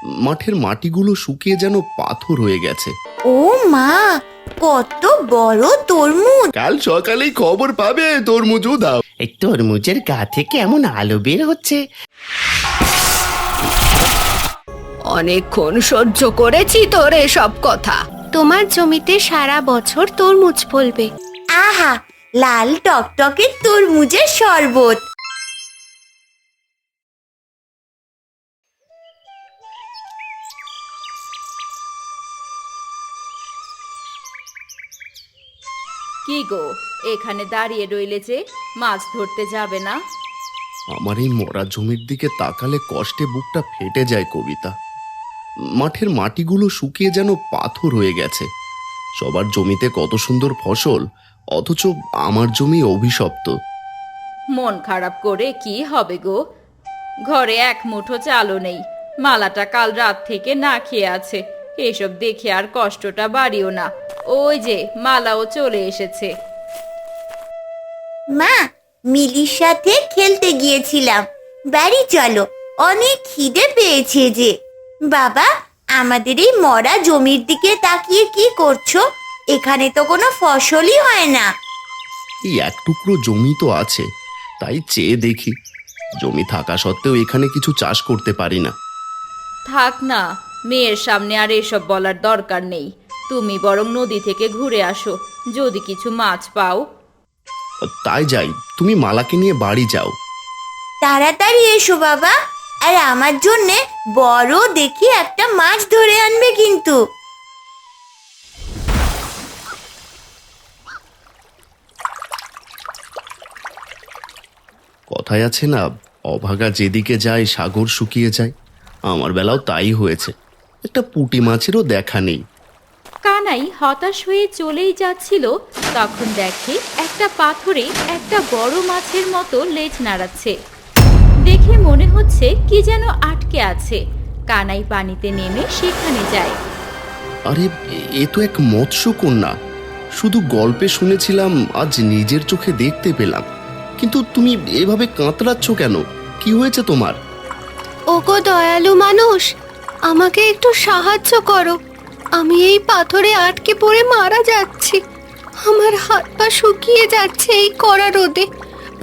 মাঠের মাটিগুলো শুকিয়ে যেন পাথর হয়ে গেছে। ও মা, কত বড় তরমুজ! কাল সকালেই খবর পাবে তরমুজও দাও। এই তরমুজের গা থেকে এমন আলো বের হচ্ছে। অনেকক্ষণ সহ্য করেছি তোর এসব কথা। তোমার জমিতে সারা বছর তরমুজ ফলবে। আহা, লাল টকটকে তরমুজের শরবত। কি গো, এখানে দাঁড়িয়ে রইলে যে, মাছ ধরতে যাবে না? আমার এই মরা জমির দিকে তাকালে কষ্টে বুকটা ফেটে যায় কবিতা। মাঠের মাটিগুলো শুকিয়ে যেন পাথর হয়ে গেছে। সবার জমিতে কত সুন্দর ফসল, অথচ আমার জমি অভিশপ্ত। মন খারাপ করে কি হবে গো? ঘরে এক মুঠো চালও নেই, মালাটা কাল রাত থেকে না খেয়ে আছে। এসব দেখে আর কষ্টটা বাড়িও না। ওই যে মালাও চলে এসেছে। মা, মিলির সাথে খেলতে গিয়েছিলাম, বাড়ি চলো, অনেক খিদে পেয়েছে যে। বাবা, আমাদের এই মরা জমির দিকে তাকিয়ে কি করছো? এখানে তো কোনো ফসলই হয় না। এই এক টুকরো জমি তো আছে, তাই চেয়ে দেখি। জমি থাকা সত্ত্বেও এখানে কিছু চাষ করতে পারি না। থাক না, মেয়ের সামনে আর এসব বলার দরকার নেই। তুমি বরং নদী থেকে ঘুরে আসো, যদি কিছু মাছ পাও। তাই যাই, তুমি মালাকে নিয়ে বাড়ি যাও। তাড়াতাড়ি এসো বাবা, আর আমার জন্যে বড় দেখি একটা মাছ ধরে আনবে কিন্তু। কথায় আছে না, অভাগা যেদিকে যায় সাগর শুকিয়ে যায়। আমার বেলাও তাই হয়েছে, একটা পুঁটি মাছেরও দেখা নেই। কানাই হতাশ হয়ে চলেই যাচ্ছিল, তখন দেখে একটা পাথরে একটা বড় মাছের মতো লেজ নাড়াচ্ছে। দেখে মনে হচ্ছে কি যেন আটকে আছে। কানাই পানিতে নেমে সেখানে যায়। আরে, এ তো এক মৎস্যকন্যা। শুধু গল্পে শুনেছিলাম, আজ নিজের চোখে দেখতে পেলাম। কিন্তু তুমি এভাবে কাতরাচ্ছ কেন? কি হয়েছে তোমার? ওগো দয়ালু মানুষ, আমাকে একটু সাহায্য করো। আমি এই পাথরে আটকে পড়ে মারা যাচ্ছি। আমার হাত পা শুকিয়ে যাচ্ছে এই কড়া রোদে।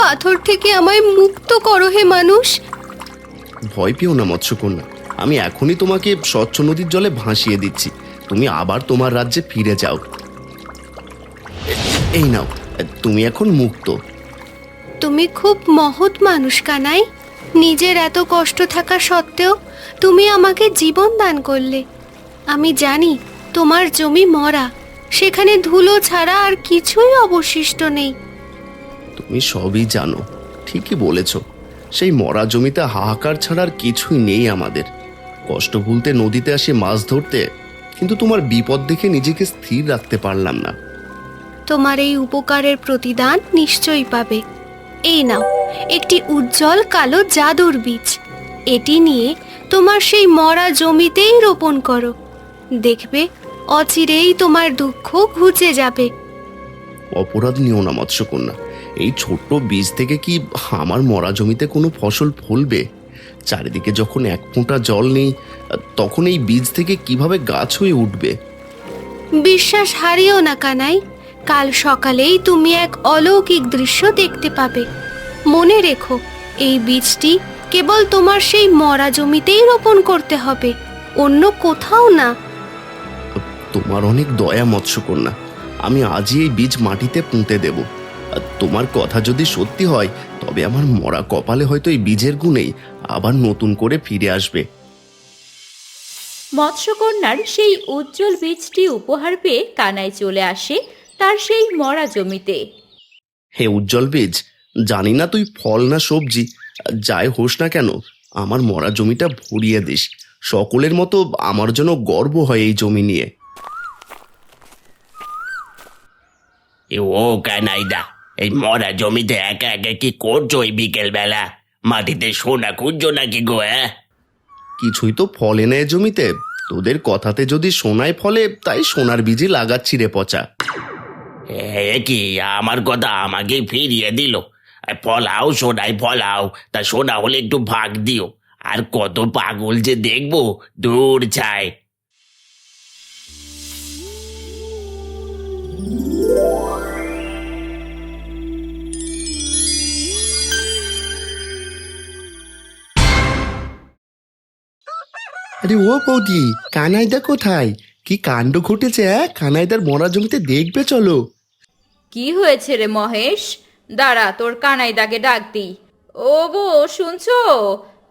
পাথর থেকে আমায় মুক্ত করো হে মানুষ। ভয় পেও না মৎস্যকন্যা, আমি এখনই তোমাকে স্বচ্ছ নদীর জলে ভাসিয়ে দিচ্ছি। তুমি আবার তোমার রাজ্যে ফিরে যাও। এই নাও, তুমি এখন মুক্ত। তুমি খুব মহৎ মানুষ কানাই। নিজের এত কষ্ট থাকা সত্ত্বেও তুমি আমাকে জীবন দান করলে। আমি জানি তোমার জমি মরা, সেখানে ধুলো ছাড়া আর কিছুই অবশিষ্ট নেই। তুমি সবই জানো, ঠিকই বলেছ। সেই মরা জমিতে হাহাকার ছাড়া আর কিছুই নেই আমাদের। কষ্ট ভুলতে নদীতে আসি মাছ ধরতে, কিন্তু তোমার বিপদ দেখে নিজেকে স্থির রাখতে পারলাম না। তোমার এই উপকারের প্রতিদান নিশ্চয়ই পাবে। এই নাও একটি উজ্জ্বল কালো জাদুর বীজ। এটি নিয়ে তোমার সেই মরা জমিতেই রোপণ করো। দেখবে অচিরেই তোমার দুঃখ ঘুচে যাবে। অপরাধ নিও না মৎস্যকন্যা, এই ছোট্ট বীজ থেকে কি আমার মরা জমিতে কোনো ফসল ফলবে? চারিদিকে যখন এক ফোঁটা জল নেই, তখন এই বীজ থেকে কিভাবে গাছ হয়ে উঠবে? বিশ্বাস হারিও না কানাই, কাল সকালেই তুমি এক অলৌকিক দৃশ্য দেখতে পাবে। মনে রেখো, এই বীজটি কেবল তোমার সেই মরা জমিতেই রোপণ করতে হবে, অন্য কোথাও না। তোমার অনেক দয়া মৎস্যকন্যা, আমি আজই এই বীজ মাটিতে পুঁতে দেব। তোমার কথা যদি সত্যি হয়, তবে আমার মরা কপালে হয়তো এই বীজের গুণেই আবার নতুন করে ফিরে আসবে। মৎস্যকন্যার সেই উজ্জ্বল বীজটি উপহার পেয়ে কানাই চলে আসে তার সেই মরা জমিতে। হে উজ্জ্বল বীজ, জানি না তুই ফল না সবজি, যাই হোস না কেন, আমার মরা জমিটা ভরিয়ে দিস। সকলের মতো আমার জন্য গর্ব হয় এই জমি নিয়ে। ও কানাইদা, এই মরা জমিতে একা একা কি করছো এই বিকেল বেলা? মাটিতে সোনা খুঁজছো নাকি গো? কিছুই তো ফলে না এ জমিতে। তোদের কথাতে যদি সোনায় ফলে, তাই সোনার বীজই লাগাচ্ছি রে পচা। এ কি, আমার কথা আমাকে ফিরিয়ে দিল? ফলাও সোনায় ফলাও, তা সোনা হলে একটু ভাগ দিও। আর কত পাগল যে দেখবো, দূর যায়। আরে ও বৌদি, কানাইদা কোথায়? কি কাণ্ড ঘটেছে? কানাইদার মরা জমিতে দেখবে চলো। কি হয়েছে রে মহেশ? দাঁড়া, তোর কানাইদাকে ডাক দি। ও গো, শুনছো?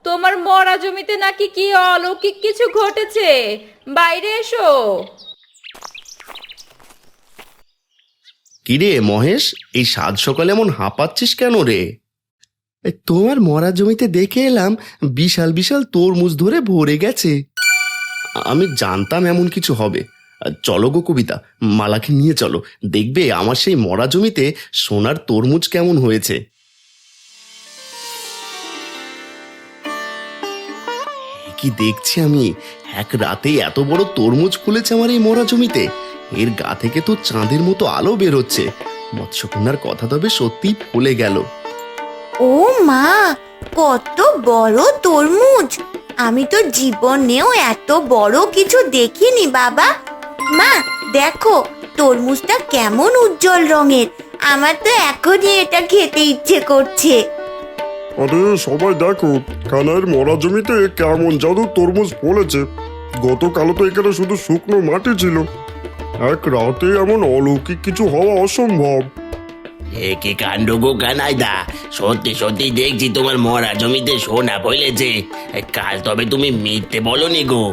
তোমার মরা জমিতে নাকি কি অলৌকিক কিছু ঘটেছে, বাইরে এসো। কিরে মহেশ, এই সাত সকালে এমন হাঁপাচ্ছিস কেন রে? তোমার মরা জমিতে দেখে এলাম বিশাল বিশাল তরমুজ ধরে ভরে গেছে। আমি জানতাম এমন কিছু হবে। চলো গো কবিতা, মালাকে নিয়ে চলো, দেখবে আমার সেই মরা জমিতে সোনার তরমুজ কেমন হয়েছে। কি দেখছি আমি, এক রাতেই এত বড় তরমুজ ফুলেছে আমার এই মরা জমিতে। এর গা থেকে তো চাঁদের মতো আলো বেরোচ্ছে। মৎস্যকন্যার কথা তবে সত্যিই ফলে গেল। ও মা, কত বড় তরমুজ! আমি তো জীবনেও এত বড় কিছু দেখিনি বাবা। মা দেখো, তরমুজটা কেমন উজ্জ্বল রঙের। আমার তো এখনই এটা খেতে ইচ্ছে করছে। আরে সবাই দেখো, কানাইয়ের মরা জমিতে কেমন জাদু তরমুজ ফলেছে। গতকালও তো এখানে শুধু শুকনো মাটি ছিল। এক রাতে এমন অলৌকিক কিছু হওয়া অসম্ভব। এ কি কাণ্ড গো কানাইদা, সত্যি সত্যি দেখছি তোমার মরা জমিতে সোনা ফলেছে। কাল তবে তুমি মিথ্যে বলনি গো।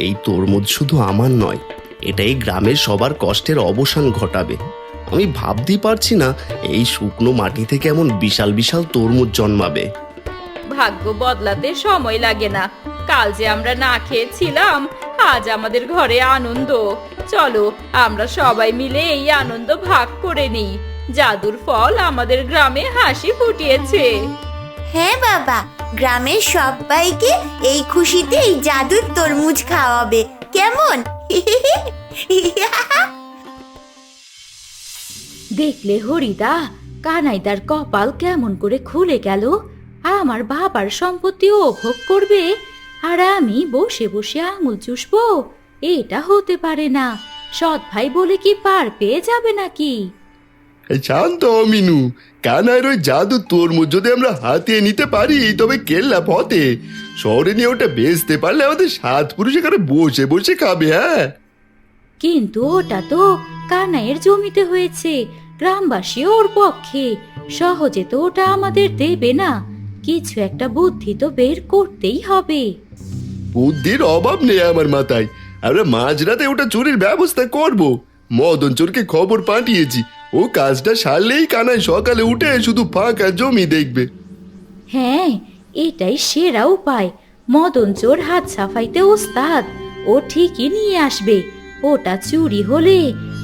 এই তরমুজ শুধু আমার নয়, এটা এই গ্রামের সবার কষ্টের অবসান ঘটাবে। আমি ভাবতেই পারছি না এই শুকনো মাটি থেকে এমন বিশাল বিশাল তরমুজ জন্মাবে। ভাগ্য বদলাতে সময় লাগে না। কাল যে আমরা না খেয়েছিলাম, আজ আমাদের ঘরে আনন্দ। চলো আমরা সবাই মিলে এই আনন্দ ভাগ করে নিই। জাদুর ফল আমাদের গ্রামে হাসি ফুটিয়েছে। হ্যাঁ বাবা, গ্রামের সবাইকে এই খুশিতে এই জাদুর তরমুজ খাওয়াবে, কেমন? দেখলে হরিদা, কানাইদার কপাল কেমন করে খুলে গেল। আমার বাবার সম্পত্তি ও ভোগ করবে, আর আমি বসে বসে আঙুল চুষবো? এটা হতে পারে না। সৎ ভাই বলে কি পার পেয়ে যাবে নাকি? শান্ত মিনু, কানাইয়ের ওই জাদু তরমুজ যদি আমরা হাতিয়ে নিতে পারি তবে কেল্লা পথে। শহরে নিয়ে ওটা বেচতে পারলে আমাদের 7 পুরুষ এখানে বসে বসে খাবে। হ্যাঁ, কিন্তু ওটা তো কানাইয়ের জমিতে হয়েছে, গ্রামবাসী ওর পক্ষে। সহজে তো ওটা আমাদের দেবে না। কিছু একটা বুদ্ধি তো বের করতেই হবে। বুদ্ধির অভাব নেই আমার মাথায়। আমরা মাঝরাতে ওটা চুরির ব্যবস্থা করব। মদন চোরকে খবর পাঠিয়েছি, ও কাজটা সারলেই কানাই সকালে উঠে শুধু ফাঁকা জমি দেখবে। হ্যাঁ, এটাই সেরা উপায়। মদন চোর হাত সাফাইতে ওস্তাদ, ও ঠিকই নিয়ে আসবে। ওটা চুরি হলে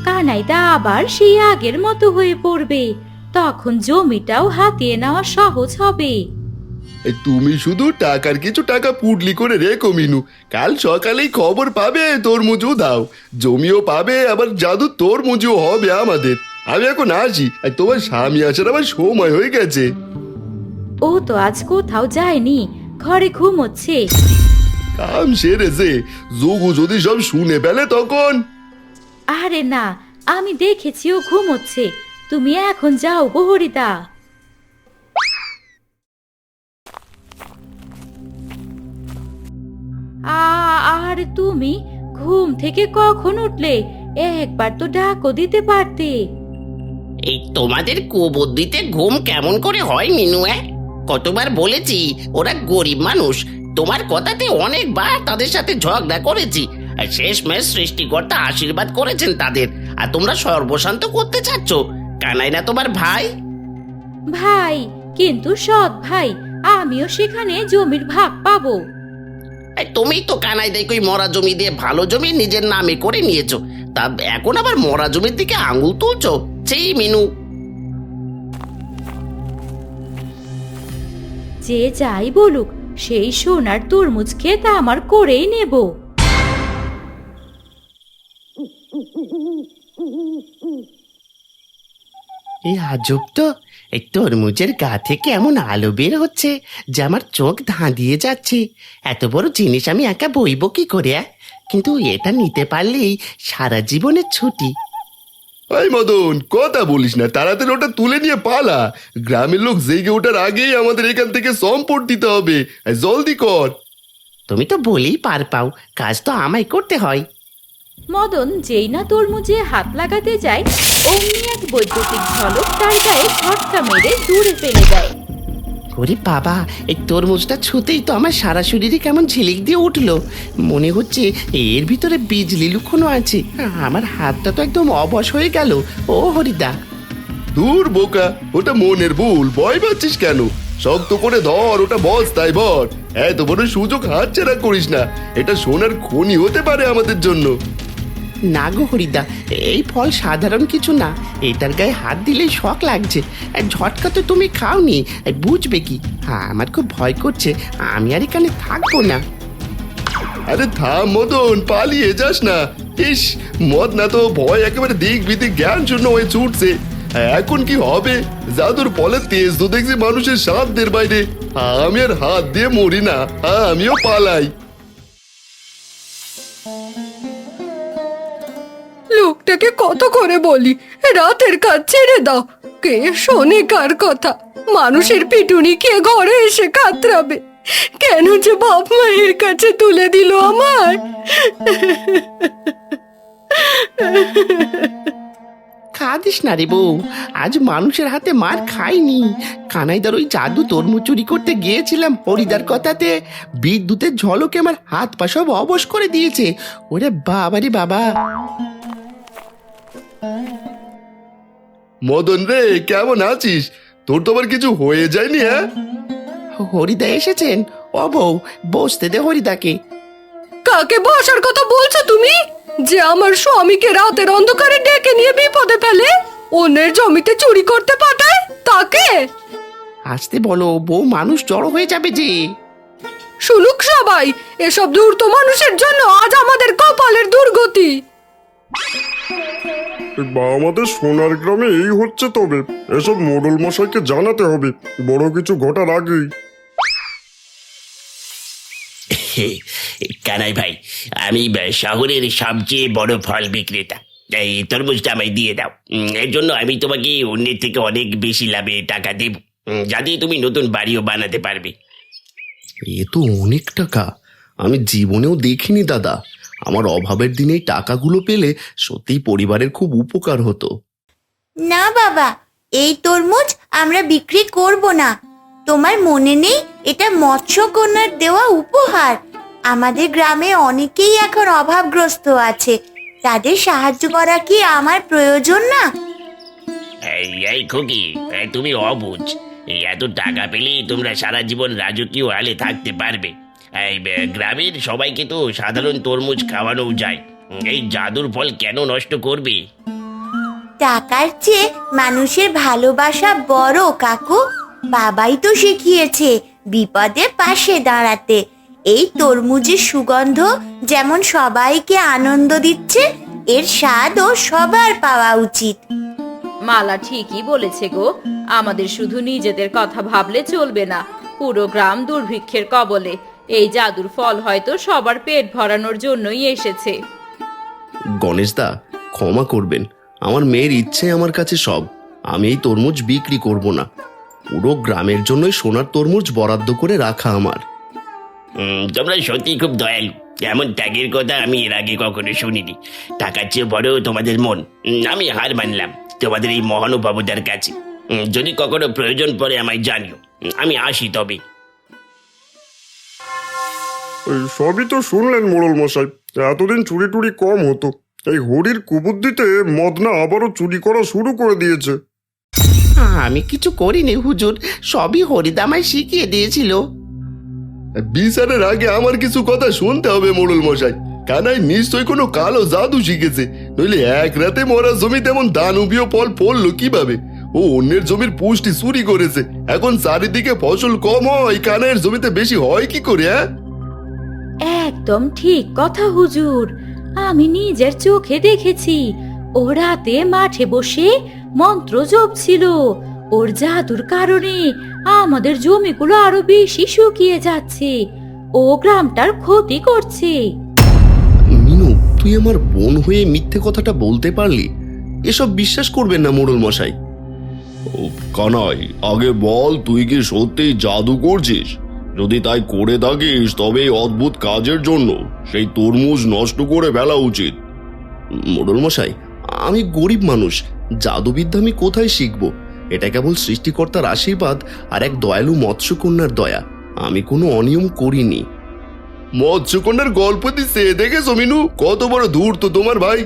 কানাইদা আবার সেই আগের মতো হয়ে পড়বে। তখন জমিটাও হাতিয়ে নেওয়া সহজ হবে। তুমি শুধু টাকার কিছু টাকা পুটলি করে রেখো মিনু। কাল সকালেই খবর পাবে, তরমুজও দাও, জমিও পাবে, আবার জাদু তরমুজও হবে আমাদের। আমি এখন আসি, আর তোমার স্বামী আসার আমার সময় হয়ে গেছে। ও তো আজ কোথাও যায়নি, ঘরে ঘুমোচ্ছে। কাম সেরেছে, যোগু যদি সব শুনে ফেলে তখন। আরে না, আমি দেখেছি ও ঘুমোচ্ছে। তুমি এখন যাও গো হরিদা। আর তুমি ঘুম থেকে কখন উঠলে? একবার তো ডাকও দিতে পারতে। এই তোমাদের কুবুদ্ধিতে ঘুম কেমন করে হয় মিনু? কতবার বলেছি, ওরা গরিব মানুষ। তোমার কথাতে অনেকবার তাদের সাথে ঝগড়া করেছি, আর শেষমেশ সৃষ্টিকর্তা আশীর্বাদ করেছেন তাদের, আর তোমরা সর্বশান্ত করতে চাচ্ছ। কানাই না তোমার ভাই? ভাই, কিন্তু সৎ ভাই। আমিও সেখানে জমির ভাগ পাবো। তুমি তো কানাই দেখো মরা জমি দিয়ে ভালো জমি নিজের নামে করে নিয়েছো, তা এখন আবার মরা জমির দিকে আঙুল তুলছো? সেই মিনু, যে যাই বলুক, সেই সোনার তরমুজ খেতে আমার করেই নেব। এই আজব তো, এই তরমুজের গা থেকে এমন আলো বের হচ্ছে যে আমার চোখ ধাঁধিয়ে যাচ্ছে। এত বড় জিনিস আমি একা বইব কি করে? কিন্তু এটা নিতে পারলেই সারা জীবনের ছুটি। এই মদন, কথা বলিস না, তাড়াতাড়ি ওটা তুলে নিয়ে পালা। গ্রামের লোক জেগে ওঠার আগেই আমাদের এখান থেকে সম্পদ দিতে হবে। জলদি কর। তুমি তো বলেই পার পাও, কাজ তো আমায় করতে হয়। মদন যেই না তরমুজে হাত লাগাতে যায়, অমনি এক বৈদ্যুতিক ঝলক তার গায়ে ঝটকা মেরে দূরে ফেলে দেয়। ওরে বাবা, এই তরমুজটা ছুতেই তো আমার সারা শরীরে কেমন ঝিলিক দিয়ে উঠলো। মনে হচ্ছে এর ভিতরে বিজলি লুকোনো আছে। আমার হাতটা তো একদম অবশ হয়ে গেল। ও হরিদা! দূর বোকা, ওটা মনের ভুল, ভয় পাচ্ছিস কেন? শক্ত করে ধর, ওটা বস্তায় ভর। এত বড় সুযোগ হাতছাড়া করিস না, এটা সোনার খনি হতে পারে আমাদের জন্য। না গো হরিদা, এই ফল সাধারণ কিছু না। এটার গায়ে হাত দিলেই শখ লাগছে। ঝটকা তো তুমি খাওনি, বুঝবে কি? আমার খুব ভয় করছে, আমি আর এখানে থাকবো না। আরে থাম মদন, পালিয়ে যাস না। ইস, মদ না তো ভয় একেবারে দিক বিদিক জ্ঞান শূন্য হয়ে ছুটছে। এখন কি হবে? জাদুর ফলে তেজ তো দেখছি মানুষের সাধ্যের বাইরে। আমি আর হাত দিয়ে মরি না, আমিও পালাই। লোকটাকে কত করে বলি রাতের কাজ ছেড়ে দাও, কে শোনে কার কথা? মানুষের পিটুনি কে ঘরে এসে কাতরাবে? কেন যে বাপ মায়ের কাছে তুলে দিল আমার? কাঁদিস না রে বউ, আজ মানুষের হাতে মার খাইনি। কানাইদার ওই জাদু তরমুজ চুরি করতে গিয়েছিলাম, হরিদার কথাতে বিদ্যুতের ঝলকে আমার হাত পা সব অবশ করে দিয়েছে। ওরে বাবা রে বাবা! মদন রে, কেমন আছিস? তোর তো আবার কিছু হয়ে যায়নি? হ্যাঁ, হরিদা এসেছেন। ও বউ, বসতে দে হরিদাকে। কাকে বসার কথা বলছো তুমি? যে আমার স্বামীকে রাতের অন্ধকারে ডেকে নিয়ে বিপদে ফেলে, অন্যের জমিতে চুরি করতে পাঠায়, তাকে? আসতে বলো, বউ মানুষ জড়ো হয়ে যাবে যে। শুনুক সবাই, এসব ধূর্ত মানুষের জন্য আজ আমাদের কপালের দুর্গতি। আমাদের সোনার গ্রামে এই হচ্ছে, তবে এসব মোড়ল মশাইকে জানাতে হবে বড় কিছু ঘটার আগেই। কানাই ভাই, আমি শহরের সবচেয়ে বড় ফল বিক্রেতা। এই তরমুজটা আমায় দিয়ে দাও। এর জন্য আমি তোমাকে অন্যের থেকে অনেক বেশি লাভে টাকা দেব, যাতে তুমি নতুন বাড়িও বানাতে পারবে। এ তো অনেক টাকা, আমি জীবনেও দেখিনি দাদা। আমার অভাবের দিনে এই টাকাগুলো পেলে সত্যিই পরিবারের খুব উপকার হতো। না বাবা, এই তরমুজ আমরা বিক্রি করব না। তোমার মনে নেই, এটা মৎস্যকন্যার দেওয়া উপহার। আমাদের গ্রামে অনেকেই এখন অভাবগ্রস্ত আছে, তাদের সাহায্য করা কি আমার প্রয়োজন না? এই খুকি, তুমি অবুঝ। এই এত টাকা পেলেই তোমরা সারা জীবন রাজকীয় হালে থাকতে পারবে। এই গ্রামের সবাইকে তো সাধারণ তরমুজ খাওয়ানো যায়। এই জাদুর ফল কেন নষ্ট করবে? টাকার চেয়ে মানুষের ভালোবাসা বড় কাকু। বাবাই তো শিখিয়েছে বিপদে পাশে দাঁড়াতে। এই তরমুজের সুগন্ধ যেমন সবাইকে আনন্দ দিচ্ছে, এর স্বাদও সবার পাওয়া উচিত। মালা ঠিকই বলেছে গো, আমাদের শুধু নিজেদের কথা ভাবলে চলবে না। পুরো গ্রাম দুর্ভিক্ষের কবলে। এই জাদুর ফল হয়তো সবার পেট ভরানোর জন্যই এসেছে। গণেশদা, ক্ষমা করবেন, আমার মেয়ের ইচ্ছে আমার কাছে সব। আমি এই তরমুজ বিক্রি করব না। পুরো গ্রামের জন্যই সোনার তরমুজ বরাদ্দ করে রাখা আমার। তোমরা সত্যি খুব দয়ালু। এমন ত্যাগের কথা আমি এর আগে কখনো শুনিনি। টাকার চেয়ে বড় তোমাদের মন। আমি হার মানলাম তোমাদের এই মহানুভবতার কাছে। যদি কখনো প্রয়োজন পড়ে আমায় জানিও। আমি আসি তবে। এই সবই তো শুনলেন মোড়ল মশাই, এতদিন চুরি টুরি কম হতো, এই হরির কুবুদ্ধিতে মদনা আবারও চুরি করা শুরু করে দিয়েছে। আমি কিছু করিনি হুজুর, সবই হরিদামায় শিখিয়ে দিয়েছিল। বিচারের আগে আমার কিছু কথা শুনতে হবে মোড়ল মশাই। কানাই নিশ্চয়ই কোনো কালো জাদু শিখেছে, নইলে এক রাতে মরা জমি তেমন দানবীয় ফল পড়লো কিভাবে? ও অন্যের জমির পুষ্টি চুরি করেছে। এখন চারিদিকে ফসল কম হয়, কানাইয়ের জমিতে বেশি হয় কি করে? একদম ঠিক কথা হুজুর, আমি নিজের চোখে দেখেছি। ও রাতে মাঠে বসে মন্ত্র জপছিল। ওর জাদুর কারণে আমাদের জমিগুলো আরো বেশি শুকিয়ে যাচ্ছে। ও গ্রামটার ক্ষতি করছে। মিনু, তুই আমার বোন হয়ে মিথ্যে কথাটা বলতে পারলি? এসব বিশ্বাস করবেন না মোড়ল মশাই। ও কানাই, আগে বল তুই কি সত্যিই জাদু করছিস? যদি তাই করে থাকিস তবে এই অদ্ভুত কাজের জন্য সেই তরমুজ নষ্ট করে ফেলা উচিত। মোড়ল মশাই, আমি গরিব মানুষ, জাদুবিদ্যা আমি কোথায় শিখবো? এটা কেবল সৃষ্টিকর্তার আশীর্বাদ আর এক দয়ালু মৎস্যকন্যার দয়া। আমি কোনো অনিয়ম করিনি। মৎস্যকন্যার গল্প দিচ্ছে দেখেছো মিনু, কত বড় ধূর্ত তোমার ভাই।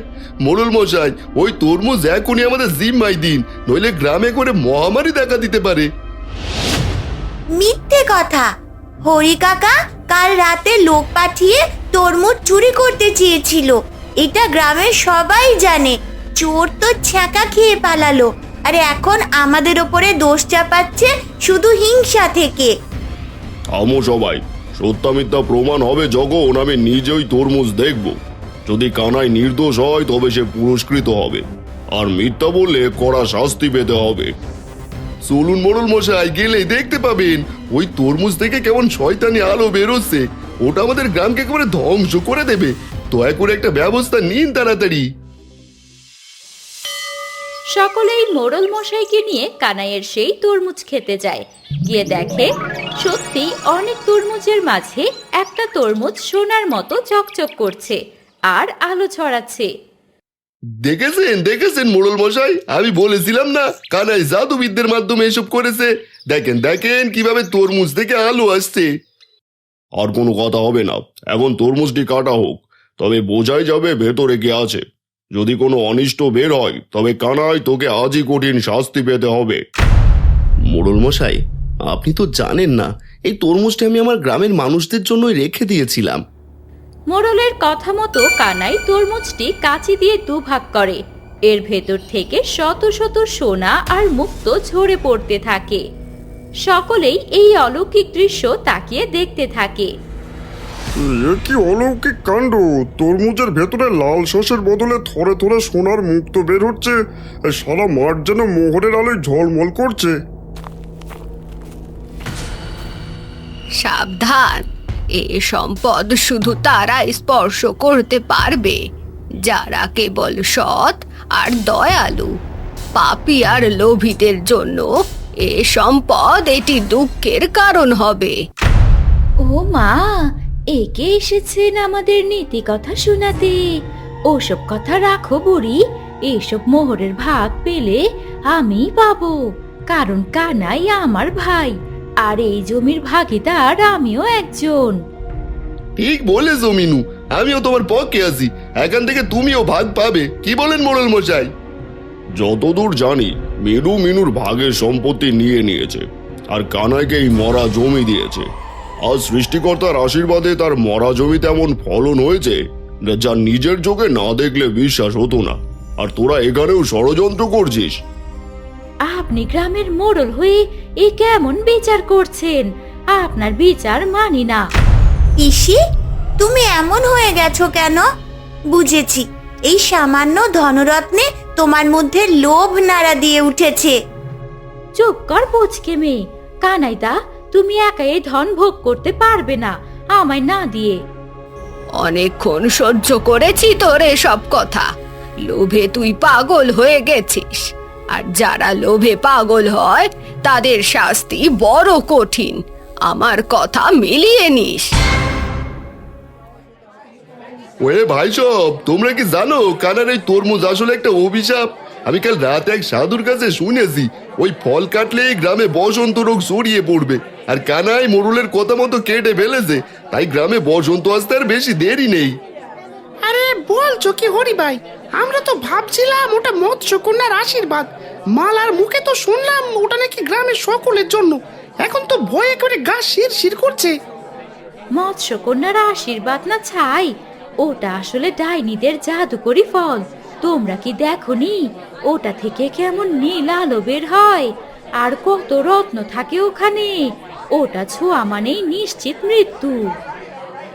মোড়ল মশাই, ওই তরমুজ এখনই আমাদের জিম্মায় দিন, নইলে গ্রামে করে মহামারী দেখা দিতে পারে। মিথ্যে কথা। হরি কাকা কাল রাতে লোক পাঠিয়ে তরমুজ চুরি করতে চেয়েছিল। এটা গ্রামের সবাই জানে। চোর তো ছ্যাঁকা খেয়ে পালালো, আর এখন আমাদের ওপরে দোষ চাপাচ্ছে শুধু হিংসা থেকে। থামো সবাই, সত্যা মিথ্যা প্রমাণ হবে যখন আমি নিজেই তরমুজ দেখব। যদি কানাই নির্দোষ হয় তবে সে পুরস্কৃত হবে, আর মিথ্যা বললে কড়া শাস্তি পেতে হবে। চলুন মোড়ল মশাই, গেলেই দেখতে পাবেন ওই তরমুজ থেকে কেমন শয়তানি আলো বেরোচ্ছে। ওটা আমাদের গ্রামকে একেবারে ধ্বংস করে দেবে। দয়া করে একটা ব্যবস্থা নিন তাড়াতাড়ি। সকলেই মোড়ল মশাইকে নিয়ে কানাইয়ের সেই তরমুজ খেতে যায়। গিয়ে দেখে সত্যি অনেক তরমুজের মাঝে একটা তরমুজ সোনার মতো চকচক করছে আর আলো ছড়াচ্ছে। দেখেছেন দেখেছেন মোড়ল মশাই, আমি বলেছিলাম না কানাই জাদুবিদ্যের মাধ্যমে এসব করেছে। দেখেন দেখেন কিভাবে তরমুজ থেকে আলো আসছে। আর কোনো কথা হবে না, এখন তরমুজটি কাটা হোক, তবে বোঝাই যাবে ভেতরে কে আছে। যদি কোনো অনিষ্ট বের হয় তবে কানাই তোকে আজই কঠিন শাস্তি পেতে হবে। মোড়ল মশাই, আপনি তো জানেন না এই তরমুজটা আমি আমার গ্রামের মানুষদের জন্যই রেখে দিয়েছিলাম। মোড়লের কথা মতো কানাই তরমুজটি কাঁচি দিয়ে দুভাগ করে। এর ভেতর থেকে শত শত সোনা আর মুক্ত ঝরে পড়তে থাকে। সকলেই এই অলৌকিক দৃশ্য তাকিয়ে দেখতে থাকে। এ কি অলৌকিক কাণ্ড! তরমুজের ভেতরে লাল শসের বদলে থরে থরে সোনার মুক্ত বের হচ্ছে। সারা মাঠ যেন মোহরের আলোয় ঝলমল করছে। সাবধান, এ সম্পদ শুধু তারাই স্পর্শ করতে পারবে যারা কেবল সৎ আর দয়ালু। পাপী আর লোভীদের জন্য এ সম্পদ এটি দুঃখের কারণ হবে। ও মা, একে এসেছেন আমাদের নীতি কথা শোনাতে। ওসব কথা রাখো বুড়ি, এসব মোহরের ভাগ পেলে আমি পাবো, কারণ কানাই আমার ভাই আর এই জমির ভাগিদার আমিও একজন। ঠিক বলেছো মিনু, আমিও তোমার পক্ষে আছি। এখান থেকে তুমিও ভাগ পাবে, কি বলেন মোড়ল মশাই? যতদূর জানি মিনু মিনুর ভাগের সম্পত্তি নিয়ে নিয়েছে, আর কানাইকে এই মরা জমি দিয়েছে। আজ সৃষ্টিকর্তার আশীর্বাদে তার মরা জমিতে এমন ফলন হয়েছে যা নিজের চোখে না দেখলে বিশ্বাস হতো না। আর তোরা এখানেও ষড়যন্ত্র করছিস। আপনি গ্রামের মোড়ল হয়ে এ কেমন বিচার করছেন? আপনার বিচার মানি না। পিসি, তুমি এমন হয়ে গেছো কেন? বুঝেছি, এই সামান্য ধনরত্নে তোমার মধ্যে লোভ নাড়া দিয়ে উঠেছে। চুপ কর পুচকে মেয়ে। কানাইদা, তুমি একা এই ধন ভোগ করতে পারবে না আমায় না দিয়ে। অনেকক্ষণ সহ্য করেছি তোর এসব কথা। লোভে তুই পাগল হয়ে গেছিস, আর যারা লোভে পাগল হয় তাদের শাস্তি বড় কঠিন। আমার কথা মিলিয়ে নিস। ওরে ভাই সব, তোমরা কি জানো কানার এই তরমুজ আসলে একটা অভিশাপ? আমি কাল রাতে এক সাধুর কাছে শুনেছি ওই ফল কাটলে এই গ্রামে বসন্ত রোগ ছড়িয়ে পড়বে। আর কানাই মোড়লের কথা মতো কেটে ফেলেছে, তাই গ্রামে বসন্ত আসতে আর বেশি দেরি নেই। আরে বলছো কি হরি ভাই, আমরা তো ভাবছিলাম ওটা মৎস্যকন্যার আশীর্বাদ। মালার মুখে তো শুনলাম ওটা নাকি গ্রামের সকলের জন্য। এখন তো ভয়ে করে গা শিরশির করছে। মৎস্যকন্যার আশীর্বাদ না ছাই, ওটা আসলে ডাইনিদের জাদুকরি ফল। তোমরা কি দেখোনি ওটা থেকে কেমন নীল আলো বের হয়, আর কত রত্ন থাকে ওখানে। ওটা ছোঁয়া মানেই নিশ্চিত মৃত্যু।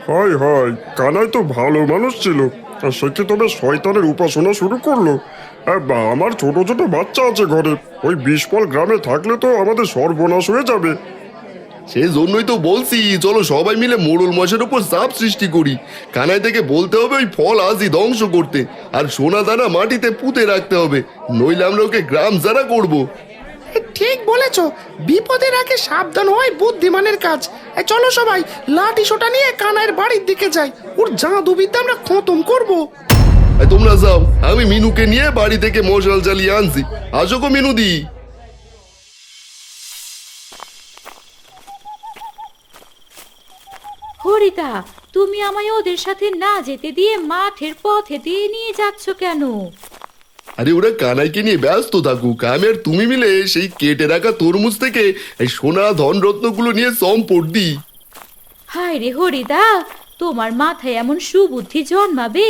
হায় হায়, কানাই তো ভালো মানুষ ছিল, আর সে কি তবে শয়তানের উপাসনা শুরু করলো? আমার ছোট ছোট বাচ্চা আছে ঘরে, ওই বিষফল গ্রামে থাকলে তো আমাদের সর্বনাশ হয়ে যাবে। সেই জন্যই তো বলছি, চলো সবাই মিলে মোড়ল মশাইয়ের উপর চাপ সৃষ্টি করি। কানাই থেকে বলতে হবে ওই ফল আজই ধ্বংস করতে, আর সোনা দানা মাটিতে পুঁতে রাখতে হবে, নইলে আমরা ওকে গ্রাম জারা করবো। ঠিক বলেছ, বিপদের আগে সাবধান হয় বুদ্ধিমানের কাজ। চলো সবাই লাঠি সোটা নিয়ে কানাইয়ের বাড়ির দিকে যাই, ওর জাদুবিদ্যা আমরা খতম করবো। তোমরা যাও, আমি মিনুকে নিয়ে বাড়ি থেকে মশাল জ্বালিয়ে আনছি। আসো গো মিনুদি। হরিদা, তুমি আমায় ওদের সাথে না যেতে দিয়ে মাঠের পথে দিয়ে নিয়ে যাচ্ছ কেন? আরে ওরা কানাইকে নিয়ে ব্যস্ত থাকুক, আমি আর তুমি মিলে সেই কেটে রাখা তরমুজ থেকে এই সোনা ধন রত্নগুলো নিয়ে সম্পদ দিই। হায় রে হরিদা, তোমার মাথায় এমন সুবুদ্ধি জন্মাবে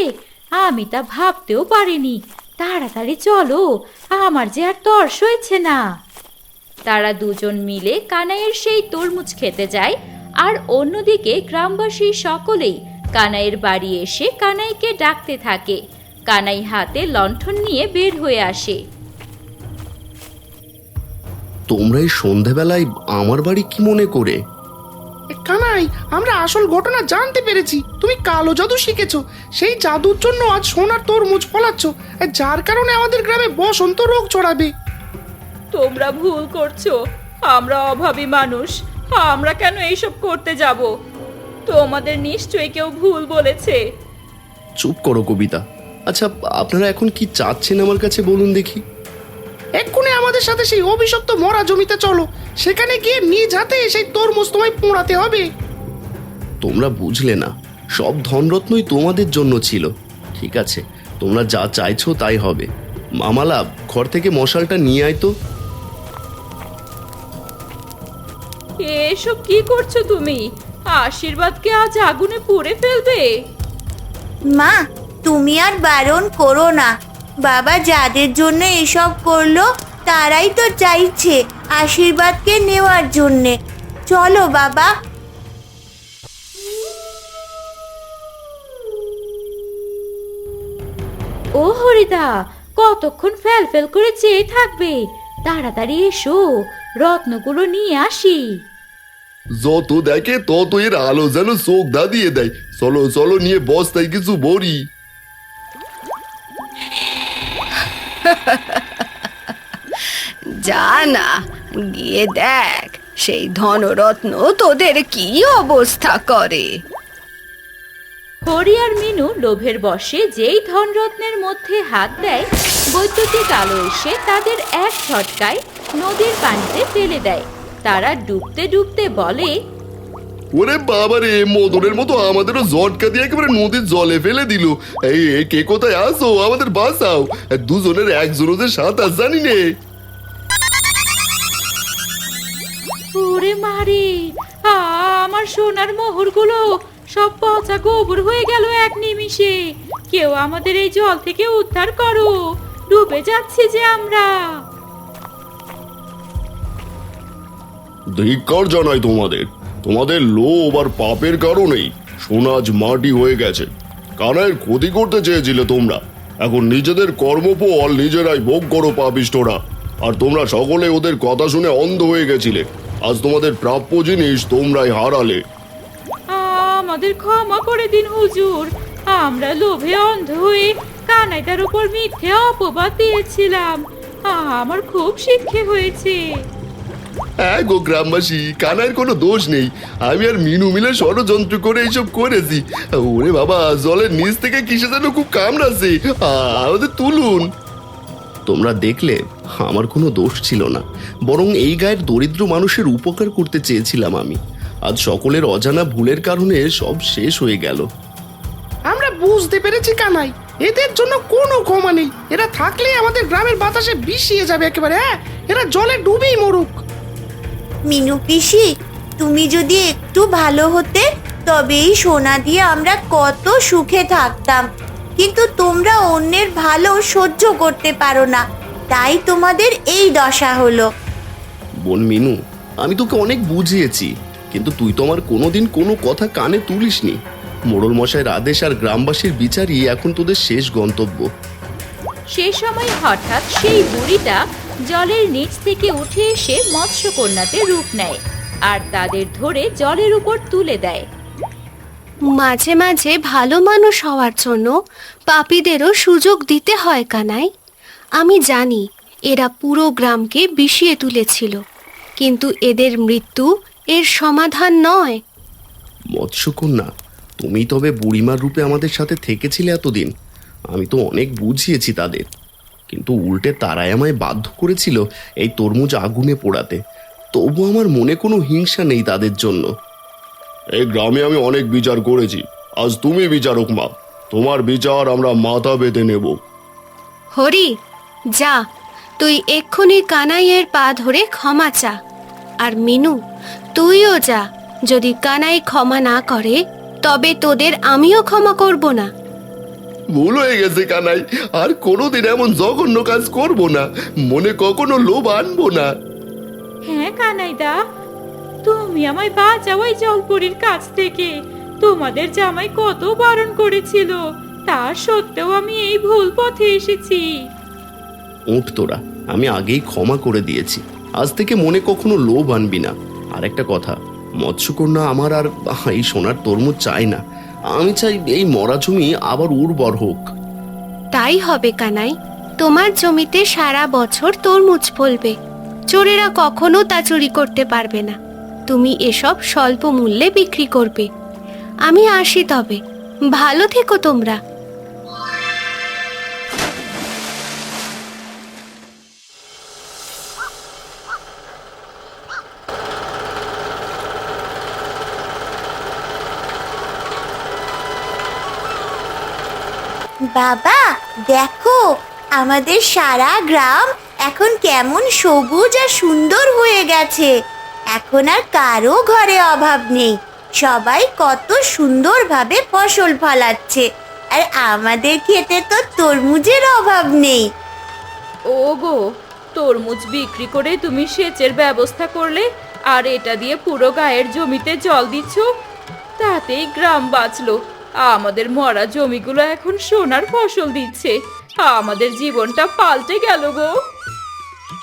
আমি তা ভাবতেও পারিনি। তাড়াতাড়ি চলো, আমার যে আর তর্স হয়েছে না। তারা দুজন মিলে কানাইয়ের সেই তরমুজ খেতে যায়, আর অন্যদিকে গ্রামবাসী সকলেই কানাইয়ের বাড়ি এসে কানাইকে ডাকতে থাকে। কানাই হাতে লণ্ঠন নিয়ে বের হয়ে আসে। তোমরা এই সন্ধেবেলায় আমার বাড়ি কি মনে করে? কানাই, আমরা আসল ঘটনা জানতে পেরেছি। তুমি কালো জাদু শিখেছো, সেই জাদুর জন্য আজ সোনার তরমুজ ফলাচ্ছ, যার কারণে আমাদের গ্রামে বসন্ত রোগ ছড়াবে। তোমরা ভুল করছো, আমরা অভাবী মানুষ, আমরা কেন এইসব করতে যাব? তোমাদের নিশ্চয়ই কেউ ভুল বলেছে। চুপ করো কবিতা। আচ্ছা, আপনারা এখন কি চাচ্ছেন আমার কাছে বলুন দেখি। এক্ষুনি আমাদের সাথে সেই অভিশপ্ত মরা জমিতে চলো, সেখানে গিয়ে নিজ হাতে সেই তরমুজ তোমায় পোড়াতে হবে। তোমরা বুঝলে না, সব ধনরত্নই তোমাদের জন্য ছিল। ঠিক আছে, তোমরা যা চাইছো তাই হবে। মামালাভ, ঘর থেকে মশালটা নিয়ে আয় তো। এসব কি করছো তুমি? আশীর্বাদকে আজ আগুনে পুড়ে ফেলবে। মা, তুমি আর বারণ করো না। বাবা যাদের জন্য এসব করলো তারাই তো চাইছে আশীর্বাদকে নেওয়ার জন্যে। চলো বাবা। ও হরিদা, কতক্ষণ ফেল ফেল করে চেয়ে থাকবে? তাড়াতাড়ি এসো, রত্নগুলো নিয়ে আসি। যত দেখে তত এর আলো যেন চোখ দা দিয়ে দেয়। চলো চলো, নিয়ে বস্তায় কিছু ভরি। যা না, গিয়ে দেখ সেই ধনরত্ন তোদের কি অবস্থা করে। হরি আর মিনু লোভের বশে যেই ধনরত্নের মধ্যে হাত দেয়, বৈদ্যুতিক আলো এসে তাদের এক ঝটকায় নদীর পানিতে ফেলে দেয়। তারা ডুবতে ডুবতে বলে, ওরে বাবারে, মদনের মতো আমাদেরও জটকা দিয়ে একেবারে নদীর জলে ফেলে দিল। এই কে কোথায় আসো, আমাদের বাঁচাও। দুজনের একজনও যে সাঁতার জানি নে। ওরে মারে, আমার সোনার মোহরগুলো সব পচা গোবর হয়ে গেল এক নিমিষে। কেউ আমাদের এই জল থেকে উদ্ধার করো, ডুবে যাচ্ছি যে আমরা। ধিক্কার জানাই তোমাদের। তোমাদের লোভ আর পাপের কারণেই সোনা আজ মাটি হয়ে গেছে। কানাইয়ের ক্ষতি করতে চেয়েছিলে তোমরা, এখন নিজেদের কর্মফল নিজেরাই ভোগ করো পাপিষ্ঠরা। আর তোমরা সকলে ওদের কথা শুনে অন্ধ হয়ে গেছিলে। আজ তোমাদের প্রাপ্য জিনিস তোমরাই হারালে। আমাদের ক্ষমা করে দিন হুজুর, আমরা লোভে অন্ধ হয়ে কানাইদার উপর মিথ্যে অপবাদ দিয়েছিলাম। আমার খুব শিক্ষে হয়েছে। হ্যাঁ গো গ্রামবাসী, কানাইয়ের কোনো দোষ নেই। আমি আর মিনু মিলে ষড়যন্ত্র করে এইসব করেছি। ওরে বাবা, জলের নিচ থেকে কিসে যেন খুব কামড়াচ্ছে, আমাদের তুলুন। তোমরা দেখলে আমার কোনো দোষ ছিল না, বরং এই গায়ের দরিদ্র মানুষের উপকার করতে চেয়েছিলাম আমি। আজ সকলের অজানা ভুলের কারণে সব শেষ হয়ে গেল। আমরা বুঝতে পেরেছি কানাই, এদের জন্য কোনো ক্ষমা নেই। এরা থাকলে আমাদের গ্রামের বাতাসে বিষিয়ে যাবে একেবারে। হ্যাঁ, এরা জলে ডুবেই মরুক। মিনু পিসি, তুমি যদি একটু ভালো হতে তবে এই সোনা দিয়ে আমরা কত সুখে থাকতাম। কিন্তু তোমরা অন্যের ভালো সহ্য করতে পারো না, তাই তোমাদের এই দশা হলো। বোন মিনু, আমি তোকে অনেক বুঝিয়েছি, কিন্তু তুই তো আমার কোনোদিন কোনো কথা কানে তুলিসনি। মোড়ল মশাইয়ের আদেশ আর গ্রামবাসীর বিচারই এখন তোদের শেষ গন্তব্য। সে সময় হঠাৎ সেই বুড়িটা জলের নিচ থেকে উঠে এসে মৎস্যকন্যাতে রূপ নেয় আর তাদের ধরে জলের উপর তুলে দেয়। মাঝে মাঝে ভালো মানুষ হওয়ার জন্য পাপীদেরও সুযোগ দিতে হয় কানাই। আমি জানি এরা পুরো গ্রামকে বিষিয়ে তুলেছিল, কিন্তু এদের মৃত্যু এর সমাধান নয়। মৎস্যকন্যা, তুমি তবে বুড়িমার রূপে আমাদের সাথে থেকেছিলে এতদিন। আমি তো অনেক বুঝিয়েছি তাদের, কিন্তু উল্টে তারাই আমায় বাধ্য করেছিল এই তরমুজ আগুনে পোড়াতে। তবু আমার মনে কোনো হিংসা নেই তাদের জন্য। এই গ্রামে আমি অনেক বিচার করেছি, আজ তুমি বিচারক মা। তোমার বিচার আমরা মাথা বেঁধে নেব। হরি, যা, তুই এক্ষুনি কানাইয়ের পা ধরে ক্ষমা চা। আর মিনু, তুইও যা। যদি কানাই ক্ষমা না করে তবে তোদের আমিও ক্ষমা করব না। ভুল হয়ে গেছে কানাই, আর কোনোদিন এমন জঘন্য কাজ করব না, মনে কখনো লোভ আনবো না। হ্যাঁ কানাইদা, তুমি আমায় বাঁচাও ওই জলপরীর কাছ থেকে। তোমাদের জামাই কত বারণ করেছিল, তা সত্ত্বেও আমি এই ভুল পথে এসেছি। উঠ তোরা, আমি আগেই ক্ষমা করে দিয়েছি। আজ থেকে মনে কখনো লোভ আনবি না। আর একটা কথা, মৎস্যকন্যা আমার আর এই সোনার তরমুজ চাই না। আমি চাই এই মরা জমি আবার উর্বর হোক। তাই হবে কানাই, তোমার জমিতে সারা বছর তরমুজ ফলবে। চোরেরা কখনো তা চুরি করতে পারবে না। তুমি এসব স্বল্প মূল্যে বিক্রি করবে। আমি আসি তবে, ভালো থেকো তোমরা। বাবা, দেখো আমাদের সারা গ্রাম এখন কেমন সবুজ আর সুন্দর হয়ে গেছে। এখন আর কারো ঘরে অভাব নেই, সবাই কত সুন্দরভাবে ফসল ফলাচ্ছে। আর আমাদের খেতে তো তরমুজের অভাব নেই। ওগো, তরমুজ বিক্রি করে তুমি সেচের ব্যবস্থা করলে, আর এটা দিয়ে পুরো গায়ের জমিতে জল দিচ্ছ। তাতেই গ্রাম বাঁচলো। আমাদের মরা জমিগুলো এখন সোনার ফসল দিচ্ছে। আমাদের জীবনটা পাল্টে গেল গো।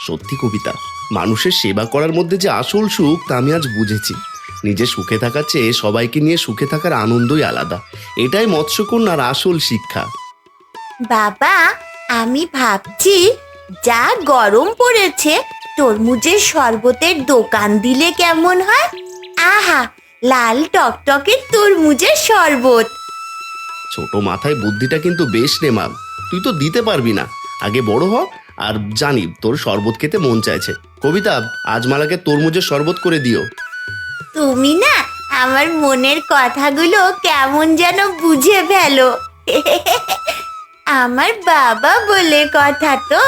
সত্যি কবিতা, মানুষের সেবা করার মধ্যে যে আসল সুখ তা আমি আজ বুঝেছি। নিজে সুখে থাকার চেয়ে সবাইকে নিয়ে সুখে থাকার আনন্দই আলাদা। এটাই মৎস্যকন্যার আসল শিক্ষা। বাবা, আমি ভাবছি যা গরম পড়েছে, তরমুজের শরবতের দোকান দিলে কেমন হয়? আহা, লাল টকটকে তরমুজের শরবত। ছোট মাথায় বুদ্ধিটা কিন্তু বেশ রে মা। তুই তো দিতে পারবি না, আগে বড় হ। আর জানি তোর শরবত খেতে মন চাইছে। কবিতা, আজ মালাকে তরমুজের শরবত করে দিও। তুমি না আমার মনের কথাগুলো কেমন যেন বুঝে ফেলো। আমার বাবা বলে কথা তো।